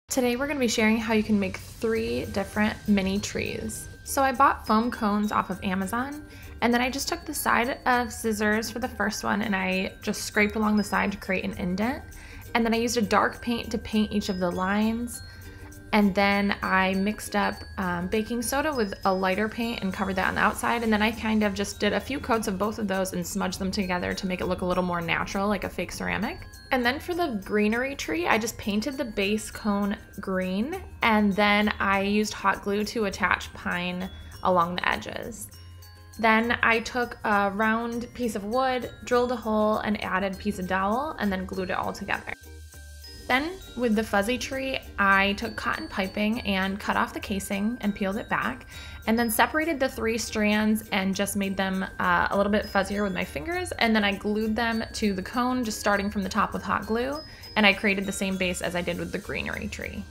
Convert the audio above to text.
Today we're going to be sharing how you can make 3 different mini trees. So I bought foam cones off of Amazon, and then I just took the side of scissors for the first one and I just scraped along the side to create an indent. And then I used a dark paint to paint each of the lines. And then I mixed up baking soda with a lighter paint and covered that on the outside. And then I kind of just did a few coats of both of those and smudged them together to make it look a little more natural, like a fake ceramic. And then for the greenery tree, I just painted the base cone green, and then I used hot glue to attach pine along the edges. Then I took a round piece of wood, drilled a hole, and added a piece of dowel, and then glued it all together. Then with the fuzzy tree, I took cotton piping and cut off the casing and peeled it back, and then separated the 3 strands and just made them a little bit fuzzier with my fingers, and then I glued them to the cone, just starting from the top with hot glue, and I created the same base as I did with the greenery tree.